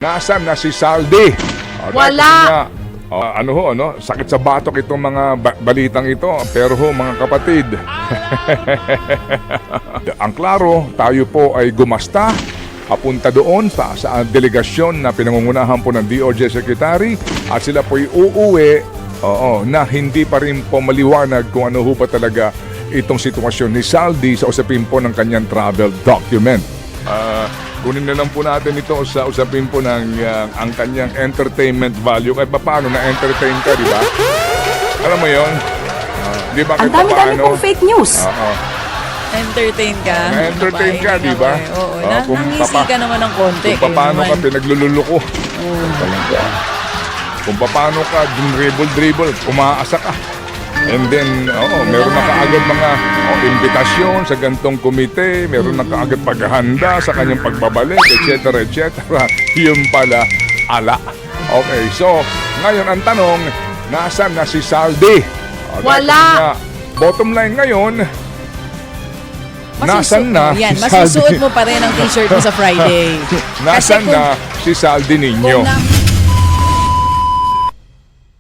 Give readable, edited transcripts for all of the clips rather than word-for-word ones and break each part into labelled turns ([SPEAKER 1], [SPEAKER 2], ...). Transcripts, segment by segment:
[SPEAKER 1] Nasaan na si Saldi?
[SPEAKER 2] Wala.
[SPEAKER 1] Sakit sa batok itong mga balitang ito. Pero mga kapatid, ang klaro, tayo po ay gumasta papunta doon sa delegasyon na pinangungunahan po ng DOJ Secretary at sila po ay uuwi na hindi pa rin po maliwanag kung ano ho ba talaga itong sitwasyon ni Saldi sa usapin po ng kanyang travel document. Kunin na lang po natin ito sa usapin po ng ang kanyang entertainment value. Kahit paano na-entertain ka, di ba? Alam mo yun? Di ba?
[SPEAKER 2] Ang dami-dami pong fake news.
[SPEAKER 3] Entertain ka.
[SPEAKER 1] Na-entertain ka, di ba?
[SPEAKER 3] Oo, nangisi ka naman ng konti.
[SPEAKER 1] Kung paano ka pinaglululoko. Kung paano ka dribble, umaasa ka. And then, meron na kaagad mga imbitasyon sa gantong komite, meron na kaagad paghahanda sa kanyang pagbabalik, etc. etc. Yun pala, ala. Okay, so, ngayon ang tanong, nasaan na si Saldi?
[SPEAKER 2] Wala.
[SPEAKER 1] Bottom line ngayon, nasaan na si Saldi?
[SPEAKER 3] Masusuot mo pa rin ang t-shirt mo sa Friday.
[SPEAKER 1] Nasaan na si Saldi ninyo?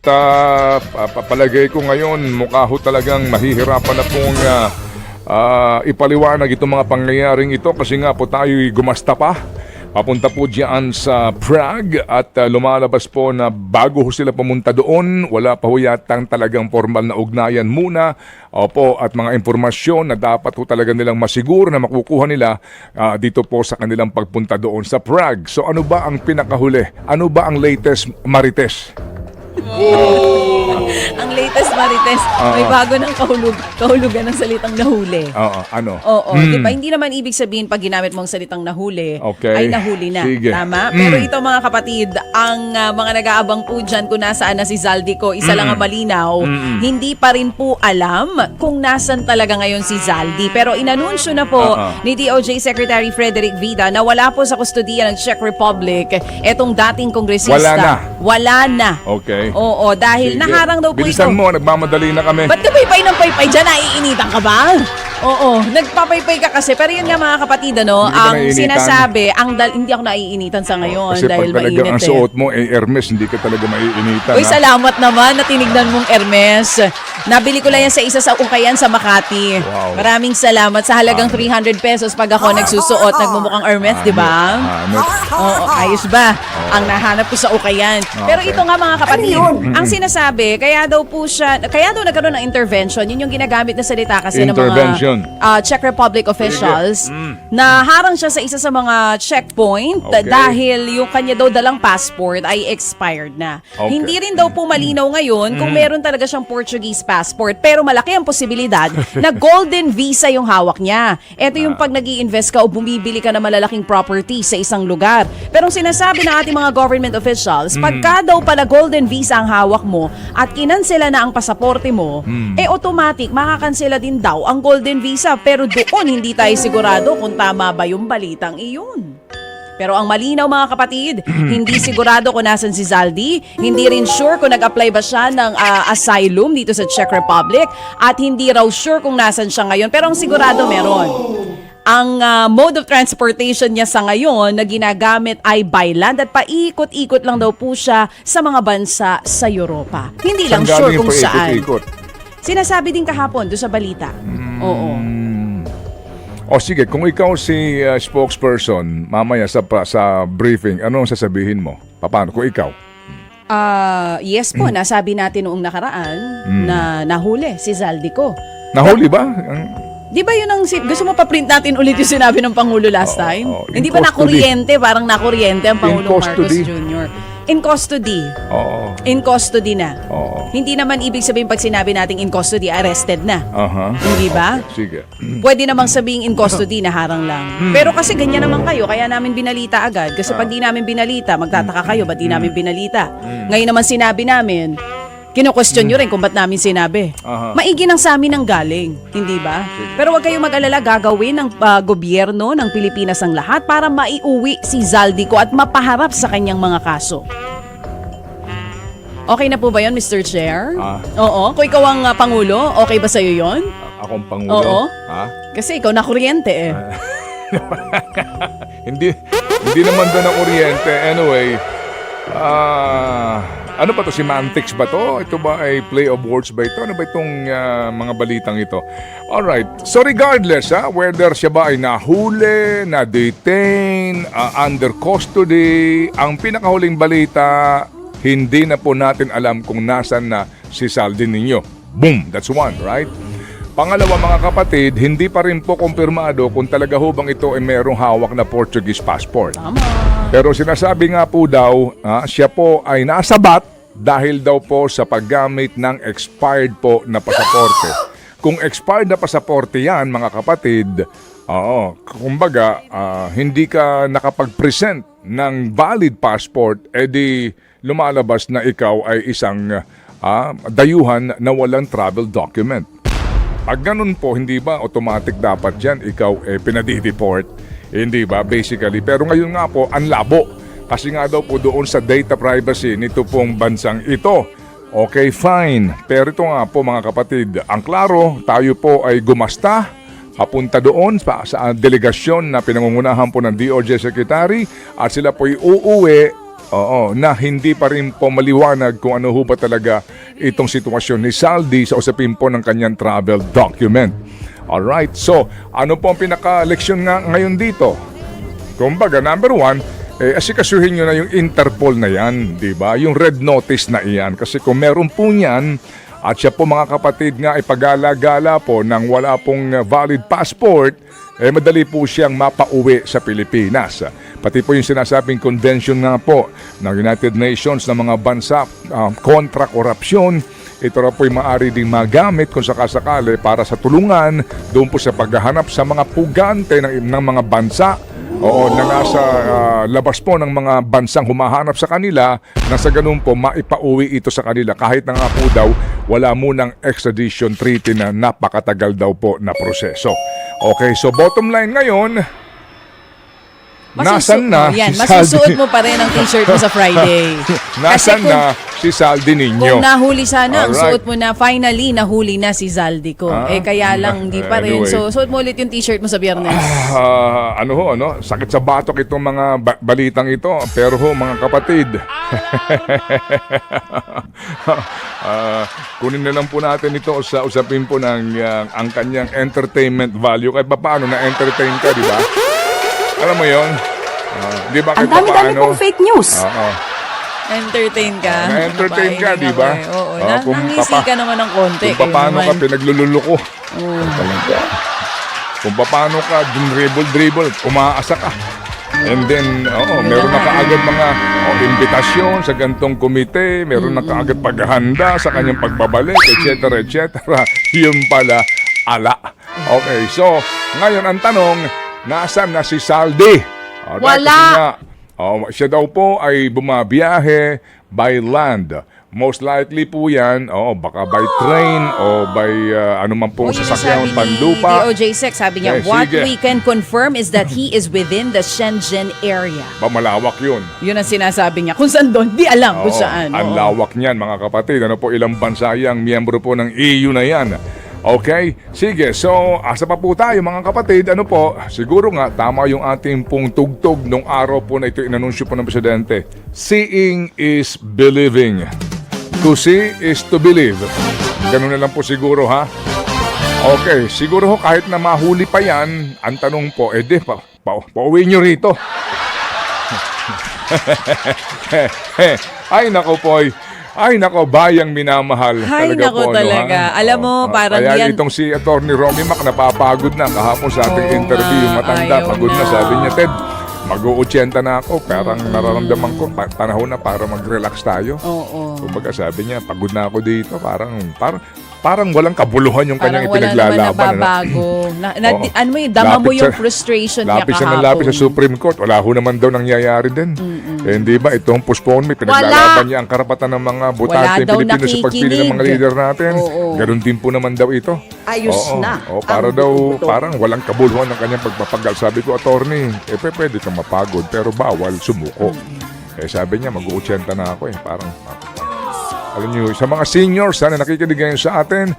[SPEAKER 1] Papalagay ko ngayon, mukha ho talagang mahihirapan na pong ipaliwanag itong mga pangyayaring ito kasi nga po tayo'y gumasta pa. Papunta po diyan sa Prague at lumalabas po na bago ho sila pumunta doon, wala pa ho yatang talagang formal na ugnayan muna. At mga impormasyon na dapat ho talaga nilang masiguro na makukuha nila dito po sa kanilang pagpunta doon sa Prague. So ano ba ang pinakahuli? Ano ba ang latest marites?
[SPEAKER 3] Ang latest marites, may bago ng kahulugan ng salitang nahuli.
[SPEAKER 1] Ano?
[SPEAKER 3] Oo, di ba? Hindi naman ibig sabihin pag ginamit mong salitang nahuli, ay nahuli na.
[SPEAKER 1] Sige.
[SPEAKER 3] Tama? Pero ito mga kapatid, ang mga nag-aabang po dyan kung nasaan na si Zaldico, isa lang ang malinaw, hindi pa rin po alam kung nasan talaga ngayon si Zaldi. Pero inanunsyo na po ni DOJ Secretary Frederick Vida na wala po sa kustodiya ng Czech Republic etong dating kongresista. Wala na.
[SPEAKER 1] Okay.
[SPEAKER 3] Oo, dahil
[SPEAKER 1] Sige.
[SPEAKER 3] naharang daw po
[SPEAKER 1] Bilisan
[SPEAKER 3] ito.
[SPEAKER 1] mo, nagmamadali na kami.
[SPEAKER 3] Ba't ka paypay ng paypay dyan? Naiinitan ka ba? Oo, nagpapaypay ka kasi. Pero yun nga mga kapatid,
[SPEAKER 1] Hindi ka
[SPEAKER 3] ang
[SPEAKER 1] naiinitan.
[SPEAKER 3] sinasabi, hindi ako naiinitan sa ngayon
[SPEAKER 1] Kasi
[SPEAKER 3] dahil
[SPEAKER 1] pag talagang
[SPEAKER 3] mainit
[SPEAKER 1] ang suot mo ay Hermes, hindi ka talaga maiinitan.
[SPEAKER 3] Uy, salamat naman na tinignan mong Hermes. Nabili ko lang yan sa isa sa ukayan sa Makati.
[SPEAKER 1] Wow.
[SPEAKER 3] Maraming salamat sa halagang 300 pesos pag ako nagsusuot, nagmumukhang Hermes, di ba? Oo, ayos ba? Ang nahanap ko sa ukayan. Pero ito nga mga kapatid, ang sinasabi, kaya daw nagkaroon ng intervention, yun yung ginagamit na salita kasi ng mga Czech Republic officials, na harang siya sa isa sa mga checkpoint dahil yung kanya daw dalang passport ay expired na.
[SPEAKER 1] Okay.
[SPEAKER 3] Hindi rin daw po malinaw ngayon kung meron talaga siyang Portuguese passport, pero malaki ang posibilidad na golden visa yung hawak niya. Ito yung pag nag-i-invest ka o bumibili ka ng malalaking property sa isang lugar. Pero ang sinasabi ng ating mga government officials, pagka daw pala golden visa ang hawak mo at kinansela na ang pasaporte mo, automatic makakansela din daw ang golden visa. Pero doon hindi tayo sigurado kung tama ba yung balitang iyon. Pero ang malinaw mga kapatid, hindi sigurado kung nasan si Zaldi, hindi rin sure kung nag-apply ba siya ng asylum dito sa Czech Republic, at hindi raw sure kung nasan siya ngayon. Pero ang sigurado meron. Ang mode of transportation niya sa ngayon na ginagamit ay by land at paikot-ikot lang daw po siya sa mga bansa sa Europa. Hindi lang sure kung saan. Sinasabi din kahapon doon sa balita. Oo.
[SPEAKER 1] Sige, kung ikaw si spokesperson, mamaya sa briefing, ano ang sasabihin mo? Paano? Kung ikaw?
[SPEAKER 3] Yes po, nasabi natin noong nakaraan na nahuli si Zaldico.
[SPEAKER 1] Nahuli ba?
[SPEAKER 3] Di ba yun ang gusto mo pa-print natin ulit yung sinabi ng Pangulo last time? Hindi ba nakuryente? Parang nakuryente ang Pangulong Marcos Jr. In custody. In custody na. Hindi naman ibig sabihin pag sinabi nating in custody, arrested na. Hindi ba?
[SPEAKER 1] Sige.
[SPEAKER 3] Pwede namang sabihin in custody na harang lang. Pero kasi ganyan naman kayo, kaya namin binalita agad. Kasi pag di namin binalita, magtataka kayo, ba't di namin binalita? Ngayon naman sinabi namin, kino-question nyo rin kung ba't namin sinabi. Maigi nang sa amin ang galing, hindi ba? Pero huwag kayong mag-alala, gagawin ng gobyerno ng Pilipinas ang lahat para maiuwi si Zaldico at mapaharap sa kanyang mga kaso. Okay na po ba yun, Mr. Chair? Oo. Kung ikaw ang Pangulo, okay ba sa'yo yun?
[SPEAKER 1] Akong Pangulo?
[SPEAKER 3] Oo. Kasi ikaw na kuryente eh.
[SPEAKER 1] Hindi. Hindi naman doon ang kuryente. Anyway, ano ba to? Semantics ba to? Ito ba ay play of words ba ito? Ano ba itong mga balitang ito? Alright. So regardless, whether siya ba ay nahuli, na-detain, under custody, ang pinakahuling balita, hindi na po natin alam kung nasan na si Saldi Niño. Boom! That's one, right? Pangalawa mga kapatid, hindi pa rin po kumpirmado kung talaga ho bang ito ay merong hawak na Portuguese passport.
[SPEAKER 3] Tama.
[SPEAKER 1] Pero sinasabi nga po daw, siya po ay nasabat dahil daw po sa paggamit ng expired po na pasaporte. Kung expired na pasaporte yan, mga kapatid, kumbaga, hindi ka nakapag-present ng valid passport, edi lumalabas na ikaw ay isang dayuhan na walang travel document. Pag ganun po, hindi ba automatic dapat yan ikaw pinadi-deport? Hindi ba? Basically. Pero ngayon nga po, ang labo. Kasi nga daw po doon sa data privacy nito pong bansang ito. Okay, fine. Pero ito nga po mga kapatid, ang klaro, tayo po ay gumasta, papunta doon sa delegasyon na pinangungunahan po ng DOJ Secretary at sila po ay uuwi na hindi pa rin po maliwanag kung ano ho ba talaga itong sitwasyon ni Saldi sa usapin po ng kanyang travel document. Alright, so ano po ang pinaka-leksyon nga ngayon dito? Kumbaga, number one, asikasuhin nyo na yung Interpol na yan, di ba? Yung red notice na iyan. Kasi kung meron po yan, at siya po mga kapatid nga ipagala-gala po nang wala pong valid passport, madali po siyang mapauwi sa Pilipinas. Pati po yung sinasabing convention nga po ng United Nations ng mga bansa kontra korupsyon, ito na po'y maaari ding magamit kung sakasakali para sa tulungan doon po sa paghahanap sa mga pugante ng mga bansa na nasa labas po ng mga bansang humahanap sa kanila na sa ganun po maipauwi ito sa kanila kahit na nga po daw wala munang extradition treaty na napakatagal daw po na proseso. Okay, so bottom line ngayon, nasan na
[SPEAKER 3] yan,
[SPEAKER 1] si
[SPEAKER 3] masusuot
[SPEAKER 1] Saldi?
[SPEAKER 3] mo pa rin ang t-shirt mo sa Friday.
[SPEAKER 1] Nasan na si Saldi Niño?
[SPEAKER 3] Kung nahuli sana, ang
[SPEAKER 1] Alright.
[SPEAKER 3] suot mo na, finally, nahuli na si Zaldi ko. Kaya lang, hindi pa rin.
[SPEAKER 1] Anyway.
[SPEAKER 3] So, suot mo ulit yung t-shirt mo sa Biyernes.
[SPEAKER 1] Sakit sa batok itong mga balitang ito. Pero ho, mga kapatid, kunin na lang po natin ito sa usapin po ng ang kanyang entertainment value. Kahit paano na-entertain ka, di ba? Alam mo yun? Di ba kahit
[SPEAKER 2] Ang dami-dami
[SPEAKER 1] paano?
[SPEAKER 2] pong fake news.
[SPEAKER 3] Entertain ka.
[SPEAKER 1] Na-entertain ka,
[SPEAKER 3] Babae
[SPEAKER 1] di
[SPEAKER 3] lang
[SPEAKER 1] ba?
[SPEAKER 3] ako eh. Oo,
[SPEAKER 1] Kung
[SPEAKER 3] nangisi ka naman ng konti.
[SPEAKER 1] Kung paano ka pinaglululuko.
[SPEAKER 3] Talaga.
[SPEAKER 1] Kung paano ka dribble, umaasa ka. And then, meron na kaagad mga imbitasyon sa gantong komite, meron na kaagad paghahanda sa kanyang pagbabalik, etc. Yun pala, ala. Okay, so, ngayon ang tanong, nasaan na si Saldi?
[SPEAKER 2] Wala.
[SPEAKER 1] Siya daw po ay bumabiyahe by land. Most likely po yan, baka by train o by anuman pong sasakyan panlupa.
[SPEAKER 3] DOJ Sec, sabi niya,
[SPEAKER 1] Okay,
[SPEAKER 3] what
[SPEAKER 1] sige.
[SPEAKER 3] we can confirm is that he is within the Shenzhen area.
[SPEAKER 1] Malawak yun.
[SPEAKER 3] Yun ang sinasabi niya. Kung saan doon, di alam kung saan.
[SPEAKER 1] Ang lawak niyan mga kapatid. Ano po, ilang bansa yang miyembro po ng EU na yan. Okay? Sige, so asa pa po tayo mga kapatid. Ano po, siguro nga tama yung ating pong tugtog nung araw po na ito inanunsyo po ng Presidente. Seeing is believing. To see is to believe. Ganun na lang po siguro ha. Okay, siguro ho kahit na mahuli pa yan, ang tanong po, pauwi nyo rito. Ay nako po, bayang minamahal.
[SPEAKER 3] Ay,
[SPEAKER 1] talaga
[SPEAKER 3] nako
[SPEAKER 1] po,
[SPEAKER 3] talaga. Alam mo, parang
[SPEAKER 1] kaya
[SPEAKER 3] yan-
[SPEAKER 1] itong si Atty. Romy Mac napapagod na kahapon sa ating
[SPEAKER 3] Oo
[SPEAKER 1] interview.
[SPEAKER 3] nga,
[SPEAKER 1] Matanda,
[SPEAKER 3] ayaw
[SPEAKER 1] pagod na.
[SPEAKER 3] na.
[SPEAKER 1] Sabi niya, Ted, mag-80 na ako. Parang nararamdaman ko, panahon na para mag-relax tayo.
[SPEAKER 3] Oo.
[SPEAKER 1] Kumbaga sabi niya, pagod na ako dito. Parang walang kabuluhan yung kanyang
[SPEAKER 3] Parang wala naman
[SPEAKER 1] ipinaglalaban.
[SPEAKER 3] nababago.
[SPEAKER 1] Oo.
[SPEAKER 3] Ano mo yun, dama mo
[SPEAKER 1] Lapit
[SPEAKER 3] yung
[SPEAKER 1] sa-
[SPEAKER 3] frustration niya
[SPEAKER 1] Lapis
[SPEAKER 3] kahapon.
[SPEAKER 1] na lapis sa Supreme Court. Wala ho naman daw nangyayari din. Hindi ba itong postponement, pinaglalaban niya ang karapatan ng mga botante
[SPEAKER 3] daw
[SPEAKER 1] Pilipino sa pagpili ng mga
[SPEAKER 3] nakikinig.
[SPEAKER 1] leader natin.
[SPEAKER 3] Oo.
[SPEAKER 1] Ganon din po naman daw ito.
[SPEAKER 2] Ayos na.
[SPEAKER 1] Para
[SPEAKER 2] ang
[SPEAKER 1] daw,
[SPEAKER 2] buto-buto.
[SPEAKER 1] parang walang kabuluhan ng kanyang pagpapagal. Sabi ko, attorney, pwede kang mapagod, pero bawal sumuko. Sabi niya, mag-80 na ako Parang, alam niyo, sa mga seniors, sana nakikinig ngayon sa atin,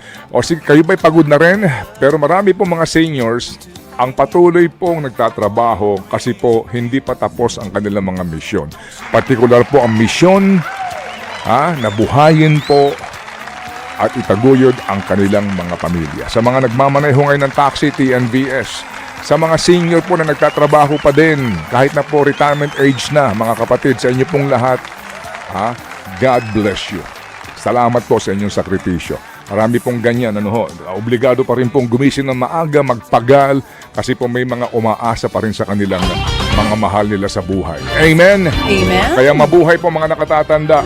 [SPEAKER 1] kayo ba'y pagod na rin? Pero marami po mga seniors, ang patuloy pong nagtatrabaho kasi po hindi pa tapos ang kanilang mga misyon. Partikular po ang misyon na buhayin po at itaguyod ang kanilang mga pamilya. Sa mga nagmamaneho ngayon ng taxi, TNVS, sa mga senior po na nagtatrabaho pa din, kahit na po retirement age na, mga kapatid, sa inyo pong lahat, God bless you. Salamat po sa inyong sakripisyo. Marami pong ganyan, obligado pa rin pong gumising ng maaga, magpagal, kasi po may mga umaasa pa rin sa kanilang mga mahal nila sa buhay. Amen?
[SPEAKER 3] Amen?
[SPEAKER 1] Kaya mabuhay po mga nakatatanda.